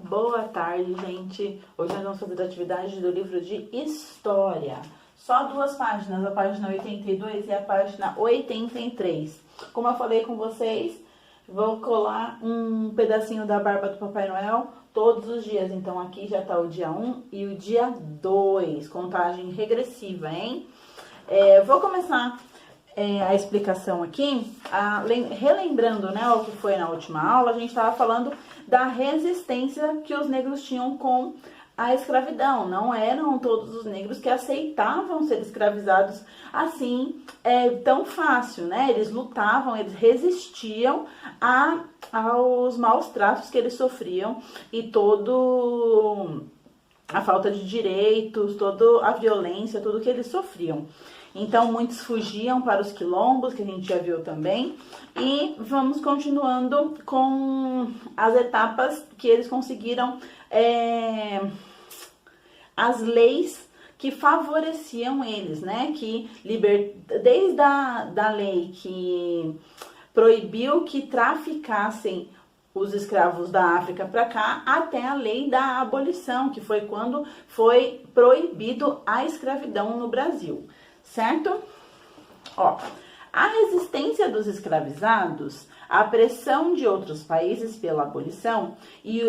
Boa tarde, gente. Hoje nós vamos fazer a atividade do livro de História. Só duas páginas, a página 82 e a página 83. Como eu falei com vocês, vou colar um pedacinho da barba do Papai Noel todos os dias. Então aqui já tá o dia 1 e o dia 2, contagem regressiva, hein? Vou começar a explicação aqui, relembrando, né, o que foi na última aula. A gente estava falando da resistência que os negros tinham com a escravidão. Não eram todos os negros que aceitavam ser escravizados assim, tão fácil, né? Eles lutavam, eles resistiam aos maus tratos que eles sofriam e todo a falta de direitos, toda a violência, tudo que eles sofriam. Então, muitos fugiam para os quilombos, que a gente já viu também. E vamos continuando com as etapas que eles conseguiram, as leis que favoreciam eles, né? Desde a lei que proibiu que traficassem os escravos da África para cá, até a lei da abolição, que foi quando foi proibido a escravidão no Brasil. Certo? A resistência dos escravizados, a pressão de outros países pela abolição e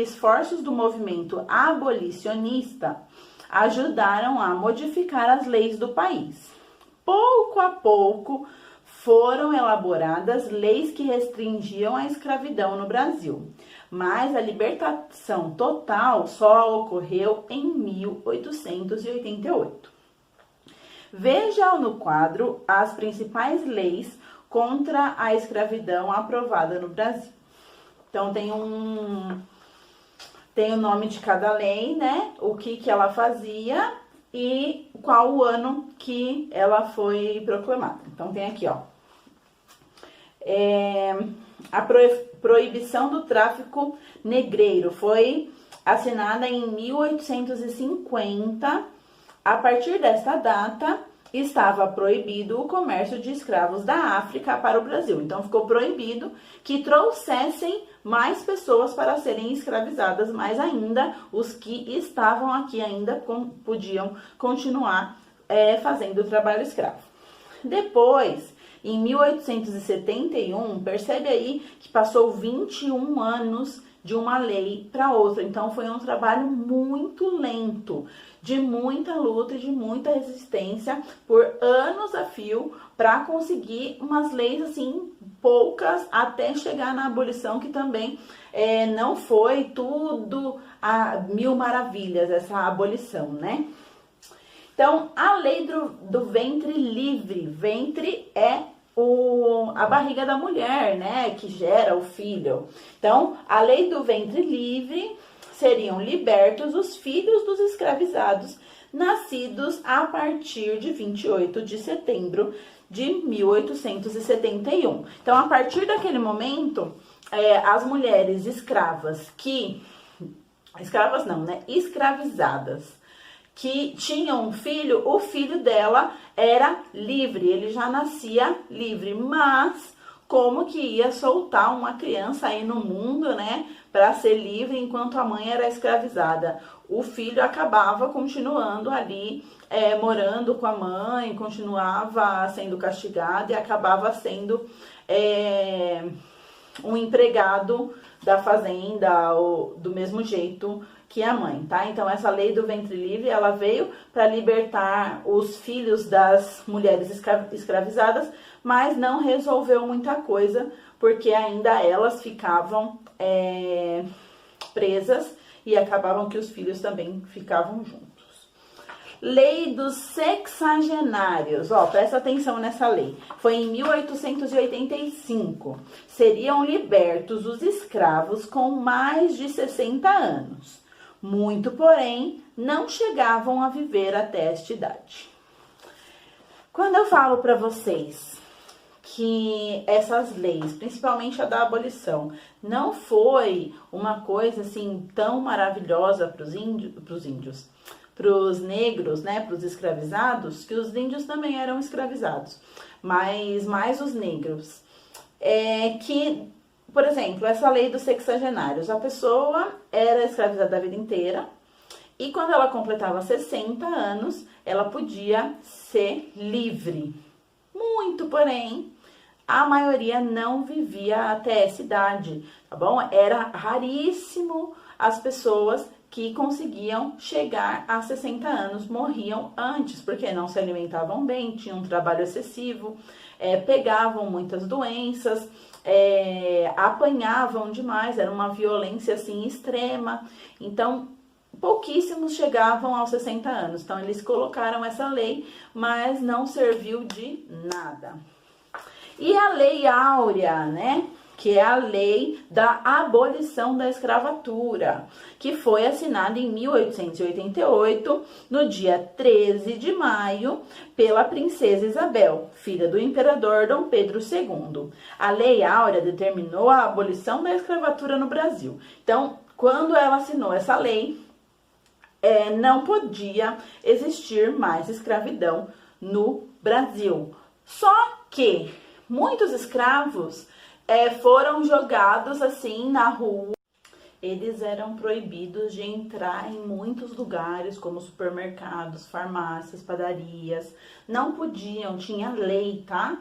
esforços do movimento abolicionista ajudaram a modificar as leis do país. Pouco a pouco foram elaboradas leis que restringiam a escravidão no Brasil, mas a libertação total só ocorreu em 1888. Veja no quadro as principais leis contra a escravidão aprovada no Brasil. Então, tem o nome de cada lei, né? O que ela fazia e qual o ano que ela foi proclamada. Então, tem aqui, ó. A proibição do tráfico negreiro foi assinada em 1850. A partir desta data, estava proibido o comércio de escravos da África para o Brasil. Então, ficou proibido que trouxessem mais pessoas para serem escravizadas, mas ainda os que estavam aqui ainda podiam continuar fazendo o trabalho escravo. Depois, em 1871, percebe aí que passou 21 anos de uma lei para outra. Então, foi um trabalho muito lento, de muita luta e de muita resistência por anos a fio para conseguir umas leis assim, poucas, até chegar na abolição, que também não foi tudo a mil maravilhas, essa abolição, né? Então, a lei do ventre livre. Ventre é a barriga da mulher, né, que gera o filho. Então, a lei do ventre livre, seriam libertos os filhos dos escravizados nascidos a partir de 28 de setembro de 1871. Então, a partir daquele momento, as mulheres escravizadas, que tinham um filho, o filho dela era livre, ele já nascia livre, mas como que ia soltar uma criança aí no mundo, né, para ser livre enquanto a mãe era escravizada? O filho acabava continuando ali, morando com a mãe, continuava sendo castigado e acabava sendo um empregado da fazenda, ou do mesmo jeito que a mãe, tá? Então, essa lei do ventre livre, ela veio para libertar os filhos das mulheres escravizadas, mas não resolveu muita coisa, porque ainda elas ficavam presas e acabavam que os filhos também ficavam juntos. Lei dos sexagenários, presta atenção nessa lei. Foi em 1885. Seriam libertos os escravos com mais de 60 anos. Muito, porém, não chegavam a viver até esta idade. Quando eu falo para vocês que essas leis, principalmente a da abolição, não foi uma coisa assim tão maravilhosa para os índios, para os negros, né, para os escravizados, que os índios também eram escravizados, mas mais os negros, que por exemplo, essa lei dos sexagenários, a pessoa era escravizada a vida inteira e quando ela completava 60 anos, ela podia ser livre. Muito, porém, a maioria não vivia até essa idade, tá bom? Era raríssimo as pessoas que conseguiam chegar a 60 anos, morriam antes, porque não se alimentavam bem, tinham um trabalho excessivo, pegavam muitas doenças, apanhavam demais, era uma violência assim extrema. Então, pouquíssimos chegavam aos 60 anos. Então, eles colocaram essa lei, mas não serviu de nada. E a Lei Áurea, né? Que é a lei da abolição da escravatura, que foi assinada em 1888, no dia 13 de maio, pela princesa Isabel, filha do imperador Dom Pedro II. A Lei Áurea determinou a abolição da escravatura no Brasil. Então, quando ela assinou essa lei, não podia existir mais escravidão no Brasil. Só que muitos escravos foram jogados assim na rua. Eles eram proibidos de entrar em muitos lugares, como supermercados, farmácias, padarias. Não podiam, tinha lei, tá?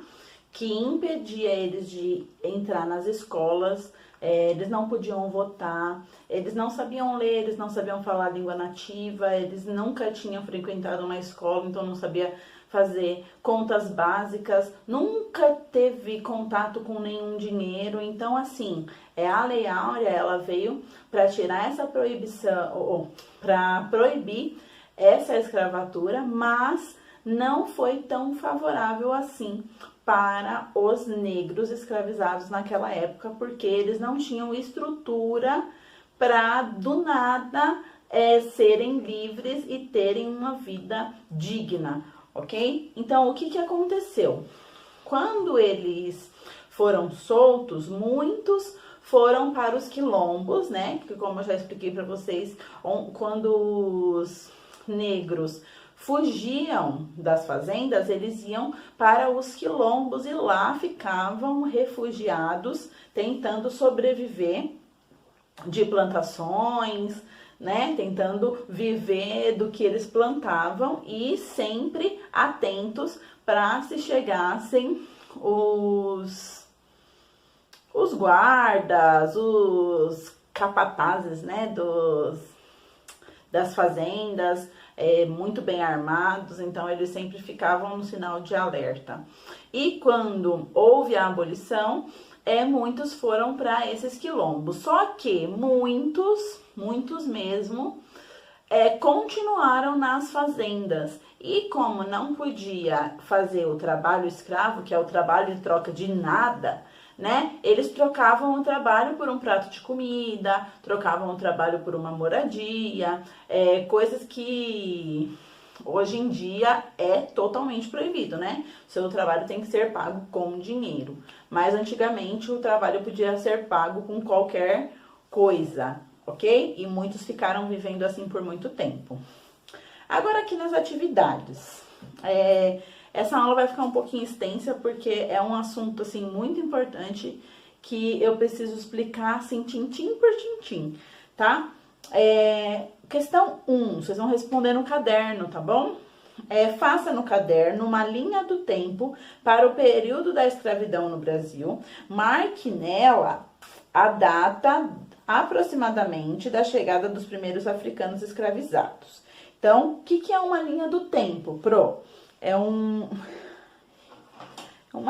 Que impedia eles de entrar nas escolas. Eles não podiam votar, eles não sabiam ler, eles não sabiam falar a língua nativa, eles nunca tinham frequentado uma escola, então não sabia fazer contas básicas, nunca teve contato com nenhum dinheiro. Então, assim, a Lei Áurea, ela veio para tirar essa proibição, para proibir essa escravatura, mas não foi tão favorável assim para os negros escravizados naquela época, porque eles não tinham estrutura para, do nada, serem livres e terem uma vida digna. Ok? Então, o que aconteceu? Quando eles foram soltos, muitos foram para os quilombos, né? Que, como eu já expliquei para vocês, quando os negros fugiam das fazendas, eles iam para os quilombos e lá ficavam refugiados, tentando sobreviver de plantações, né, tentando viver do que eles plantavam e sempre atentos para se chegassem os guardas, os capatazes, né, das fazendas, muito bem armados, então eles sempre ficavam no sinal de alerta. E quando houve a abolição, muitos foram para esses quilombos, só que muitos mesmo, continuaram nas fazendas. E como não podia fazer o trabalho escravo, que é o trabalho em troca de nada, né? Eles trocavam o trabalho por um prato de comida, trocavam o trabalho por uma moradia, coisas que hoje em dia é totalmente proibido, né? Seu trabalho tem que ser pago com dinheiro. Mas antigamente o trabalho podia ser pago com qualquer coisa, ok? E muitos ficaram vivendo assim por muito tempo. Agora aqui nas atividades. Essa aula vai ficar um pouquinho extensa porque é um assunto assim muito importante que eu preciso explicar assim tintim por tintim, tá? Questão 1, vocês vão responder no caderno, tá bom? Faça no caderno uma linha do tempo para o período da escravidão no Brasil. Marque nela a data aproximadamente da chegada dos primeiros africanos escravizados. Então, o que é uma linha do tempo, Pro? É uma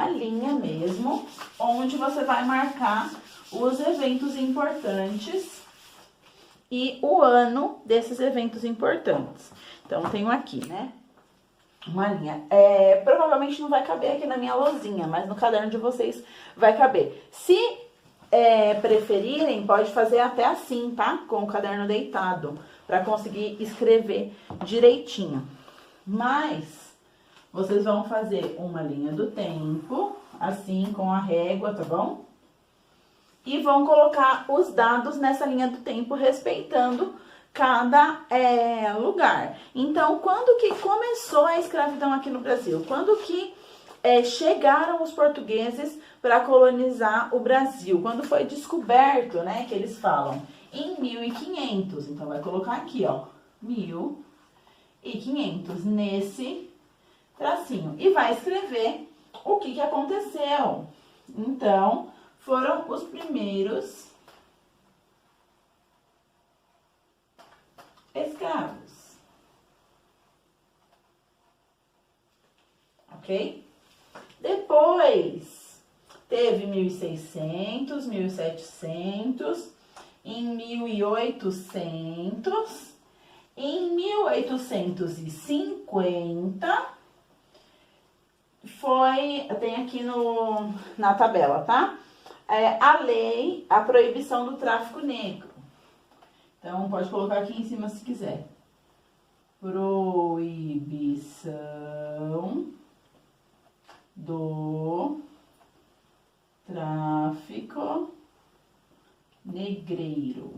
linha mesmo, onde você vai marcar os eventos importantes e o ano desses eventos importantes. Então, tenho aqui, né? Uma linha. Provavelmente não vai caber aqui na minha lousinha, mas no caderno de vocês vai caber. Se preferirem, pode fazer até assim, tá? Com o caderno deitado, para conseguir escrever direitinho. Mas vocês vão fazer uma linha do tempo, assim, com a régua, tá bom? E vão colocar os dados nessa linha do tempo, respeitando cada lugar. Então, quando que começou a escravidão aqui no Brasil? Quando que chegaram os portugueses para colonizar o Brasil? Quando foi descoberto, né, que eles falam? Em 1500. Então, vai colocar aqui, ó, 1500, nesse tracinho. E vai escrever o que aconteceu. Então, foram os primeiros escravos. Ok? Depois, teve 1600, 1700, em 1800, em 1850, tem aqui na tabela, tá? A proibição do tráfico negro. Então, pode colocar aqui em cima se quiser. Proibição do tráfico negreiro.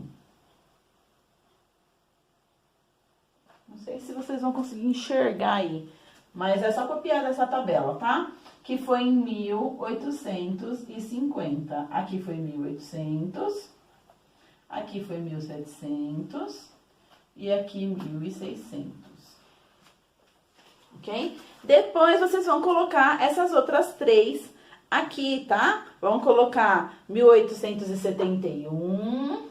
Não sei se vocês vão conseguir enxergar aí, mas é só copiar dessa tabela, tá? Que foi em 1850. Aqui foi 1800, aqui foi 1700 e aqui 1600. Ok? Depois vocês vão colocar essas outras três aqui, tá? Vamos colocar 1871.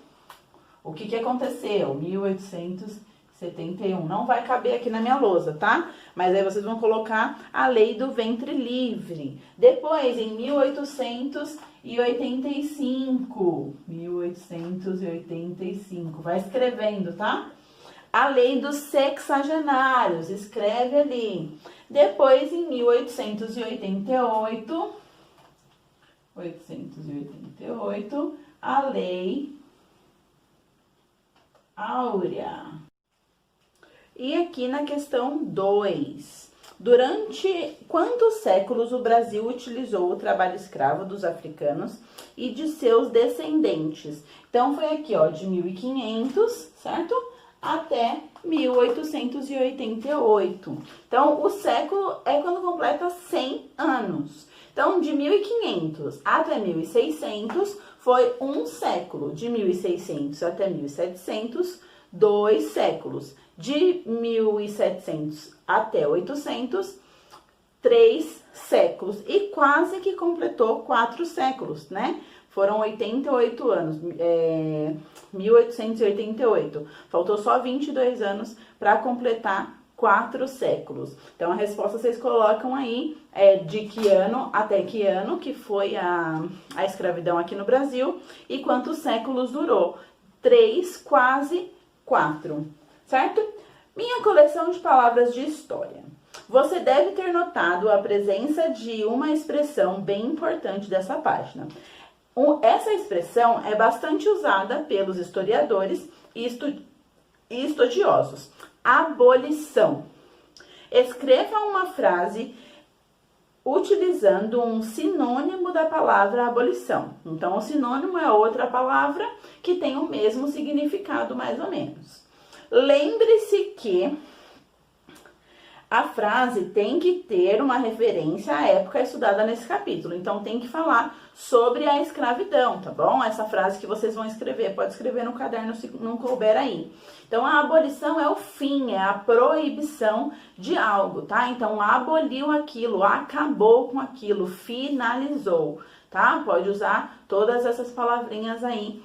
O que aconteceu? 1871. Não vai caber aqui na minha lousa, tá? Mas aí vocês vão colocar a lei do ventre livre. Depois, em 1885. 1885. Vai escrevendo, tá? A lei dos sexagenários. Escreve ali. Depois, em 1888. 888, a Lei Áurea. E aqui na questão 2, durante quantos séculos o Brasil utilizou o trabalho escravo dos africanos e de seus descendentes? Então, foi aqui, ó, de 1500, certo? Até 1888. Então, o século é quando completa 100 anos. Então, de 1500 até 1600 foi um século. De 1600 até 1700, 2 séculos. De 1700 até 800, 3 séculos. E quase que completou 4 séculos, né? Foram 88 anos, 1888. Faltou só 22 anos para completar 4 séculos. Então, a resposta vocês colocam aí de que ano até que ano que foi a escravidão aqui no Brasil e quantos séculos durou. 3, quase 4, certo? Minha coleção de palavras de história. Você deve ter notado a presença de uma expressão bem importante dessa página. Essa expressão é bastante usada pelos historiadores e estudiosos. Abolição. Escreva uma frase utilizando um sinônimo da palavra abolição. Então, o sinônimo é outra palavra que tem o mesmo significado, mais ou menos. Lembre-se que a frase tem que ter uma referência à época estudada nesse capítulo. Então, tem que falar sobre a escravidão, tá bom? Essa frase que vocês vão escrever, pode escrever no caderno se não couber aí. Então, a abolição é o fim, é a proibição de algo, tá? Então, aboliu aquilo, acabou com aquilo, finalizou, tá? Pode usar todas essas palavrinhas aí,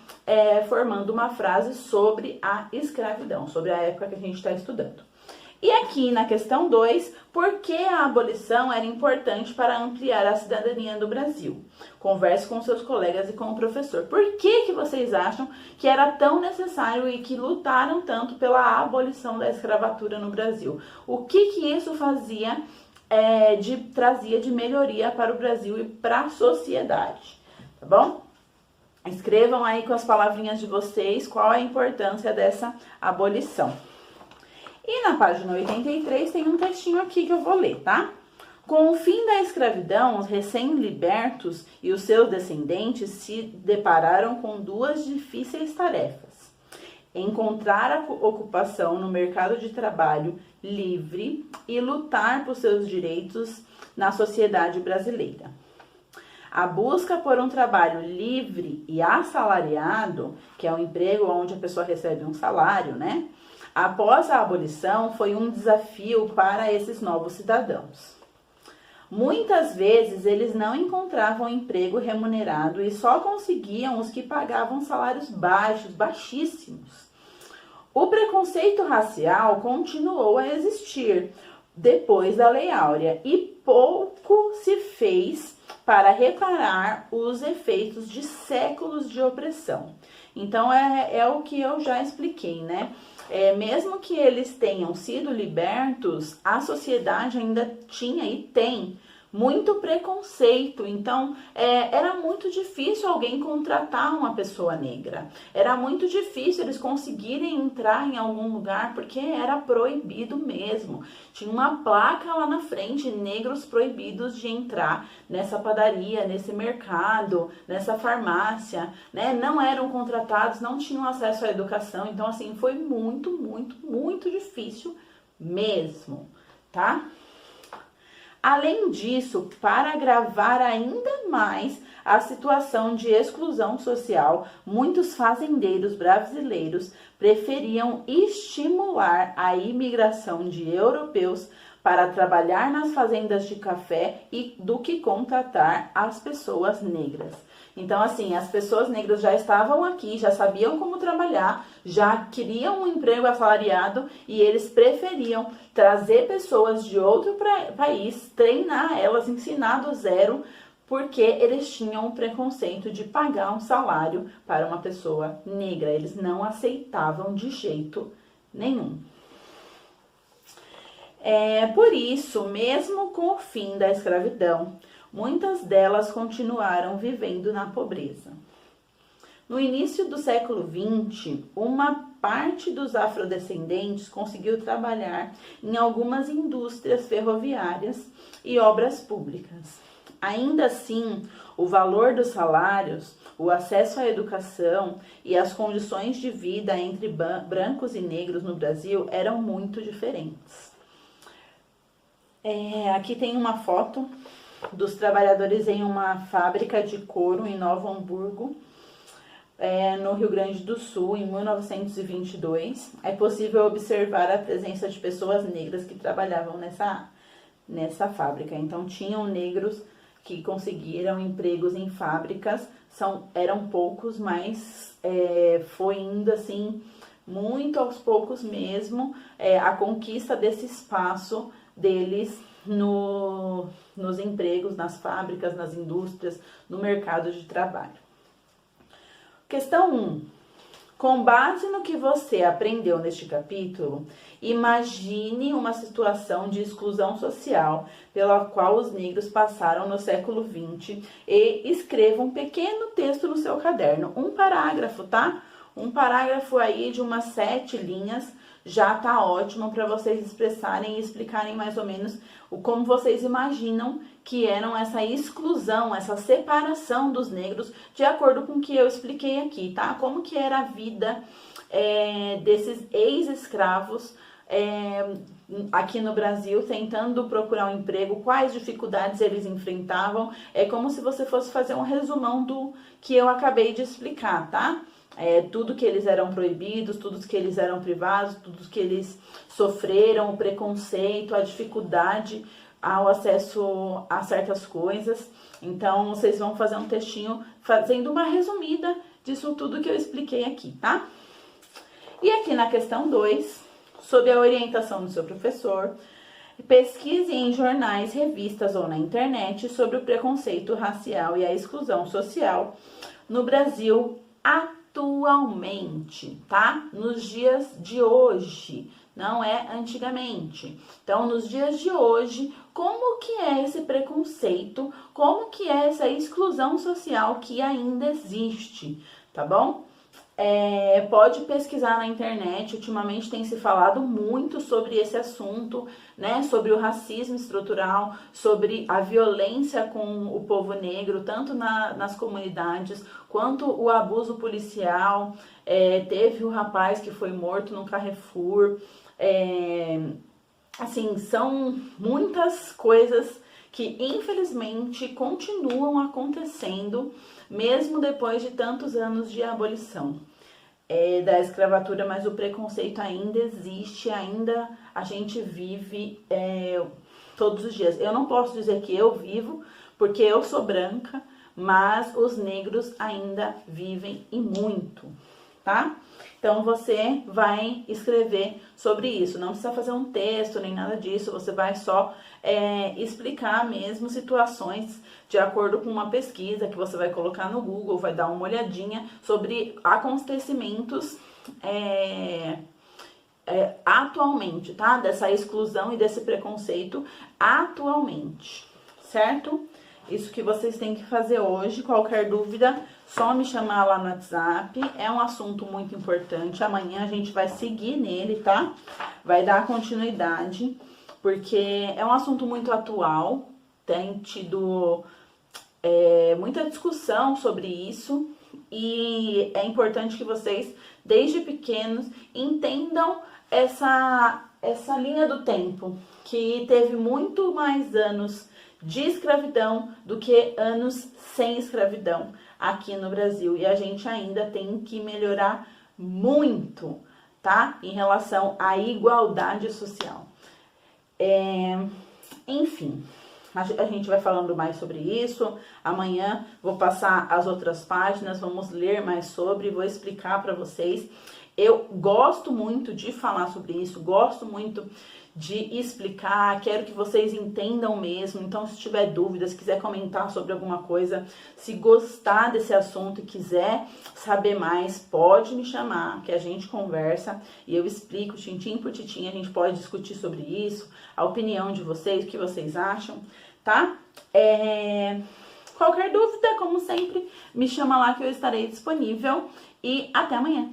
formando uma frase sobre a escravidão, sobre a época que a gente está estudando. E aqui na questão 2, por que a abolição era importante para ampliar a cidadania do Brasil? Converse com seus colegas e com o professor. Por que vocês acham que era tão necessário e que lutaram tanto pela abolição da escravatura no Brasil? O que isso fazia, trazia de melhoria para o Brasil e para a sociedade, tá bom? Escrevam aí com as palavrinhas de vocês qual a importância dessa abolição. E na página 83 tem um textinho aqui que eu vou ler, tá? Com o fim da escravidão, os recém-libertos e os seus descendentes se depararam com duas difíceis tarefas. encontrar a ocupação no mercado de trabalho livre e lutar por seus direitos na sociedade brasileira. A busca por um trabalho livre e assalariado, que é um emprego onde a pessoa recebe um salário, né? Após a abolição, foi um desafio para esses novos cidadãos. Muitas vezes eles não encontravam emprego remunerado e só conseguiam os que pagavam salários baixos, baixíssimos. O preconceito racial continuou a existir depois da Lei Áurea e pouco se fez para reparar os efeitos de séculos de opressão. Então, é o que eu já expliquei, né? Mesmo que eles tenham sido libertos, a sociedade ainda tinha e tem muito preconceito. Então, era muito difícil alguém contratar uma pessoa negra. Era muito difícil eles conseguirem entrar em algum lugar, porque era proibido mesmo. Tinha uma placa lá na frente, negros proibidos de entrar nessa padaria, nesse mercado, nessa farmácia, né? Não eram contratados, não tinham acesso à educação. Então, assim, foi muito, muito, muito difícil mesmo, tá? Além disso, para agravar ainda mais a situação de exclusão social, muitos fazendeiros brasileiros preferiam estimular a imigração de europeus para trabalhar nas fazendas de café do que contratar as pessoas negras. Então, assim, as pessoas negras já estavam aqui, já sabiam como trabalhar, já queriam um emprego assalariado e eles preferiam trazer pessoas de outro país, treinar elas, ensinar do zero, porque eles tinham o preconceito de pagar um salário para uma pessoa negra. Eles não aceitavam de jeito nenhum. Por isso, mesmo com o fim da escravidão, muitas delas continuaram vivendo na pobreza. No início do século XX, uma parte dos afrodescendentes conseguiu trabalhar em algumas indústrias ferroviárias e obras públicas. Ainda assim, o valor dos salários, o acesso à educação e as condições de vida entre brancos e negros no Brasil eram muito diferentes. Aqui tem uma foto dos trabalhadores em uma fábrica de couro em Novo Hamburgo, no Rio Grande do Sul, em 1922. É possível observar a presença de pessoas negras que trabalhavam nessa fábrica. Então, tinham negros que conseguiram empregos em fábricas, eram poucos, mas foi indo assim, muito aos poucos mesmo, a conquista desse espaço deles nos empregos, nas fábricas, nas indústrias, no mercado de trabalho. Questão 1. Com base no que você aprendeu neste capítulo, imagine uma situação de exclusão social pela qual os negros passaram no século XX e escreva um pequeno texto no seu caderno. Um parágrafo, tá? Um parágrafo aí de umas 7 linhas já tá ótimo para vocês expressarem e explicarem mais ou menos como vocês imaginam que eram essa exclusão, essa separação dos negros, de acordo com o que eu expliquei aqui, tá? Como que era a vida desses ex-escravos aqui no Brasil, tentando procurar um emprego, quais dificuldades eles enfrentavam. É como se você fosse fazer um resumão do que eu acabei de explicar, tá? Tudo que eles eram proibidos, tudo que eles eram privados, tudo que eles sofreram, o preconceito, a dificuldade ao acesso a certas coisas. Então, vocês vão fazer um textinho fazendo uma resumida disso tudo que eu expliquei aqui, tá? E aqui na questão 2, sob a orientação do seu professor, pesquise em jornais, revistas ou na internet sobre o preconceito racial e a exclusão social no Brasil atualmente, tá? Nos dias de hoje, não é antigamente. Então, nos dias de hoje, como que é esse preconceito, como que é essa exclusão social que ainda existe, tá bom? Pode pesquisar na internet, ultimamente tem se falado muito sobre esse assunto, né? Sobre o racismo estrutural, sobre a violência com o povo negro, tanto nas comunidades, quanto o abuso policial. Teve o rapaz que foi morto no Carrefour. Assim, são muitas coisas que infelizmente continuam acontecendo, mesmo depois de tantos anos de abolição da escravatura, mas o preconceito ainda existe, ainda a gente vive todos os dias. Eu não posso dizer que eu vivo, porque eu sou branca, mas os negros ainda vivem e muito, tá? Então você vai escrever sobre isso, não precisa fazer um texto nem nada disso, você vai só explicar mesmo situações de acordo com uma pesquisa que você vai colocar no Google, vai dar uma olhadinha sobre acontecimentos atualmente, tá? Dessa exclusão e desse preconceito atualmente, certo? Isso que vocês têm que fazer hoje. Qualquer dúvida, só me chamar lá no WhatsApp. É um assunto muito importante. Amanhã a gente vai seguir nele, tá? Vai dar continuidade, porque é um assunto muito atual. Tem tido muita discussão sobre isso. E é importante que vocês, desde pequenos, entendam essa linha do tempo, que teve muito mais anos de escravidão do que anos sem escravidão aqui no Brasil. E a gente ainda tem que melhorar muito, tá? Em relação à igualdade social. Enfim, a gente vai falando mais sobre isso. Amanhã vou passar as outras páginas, vamos ler mais sobre, vou explicar para vocês. Eu gosto muito de falar sobre isso, gosto muito de explicar, quero que vocês entendam mesmo. Então, se tiver dúvidas, quiser comentar sobre alguma coisa, se gostar desse assunto e quiser saber mais, pode me chamar, que a gente conversa e eu explico tintim por tintim, a gente pode discutir sobre isso, a opinião de vocês, o que vocês acham, tá? Qualquer dúvida, como sempre, me chama lá que eu estarei disponível e até amanhã.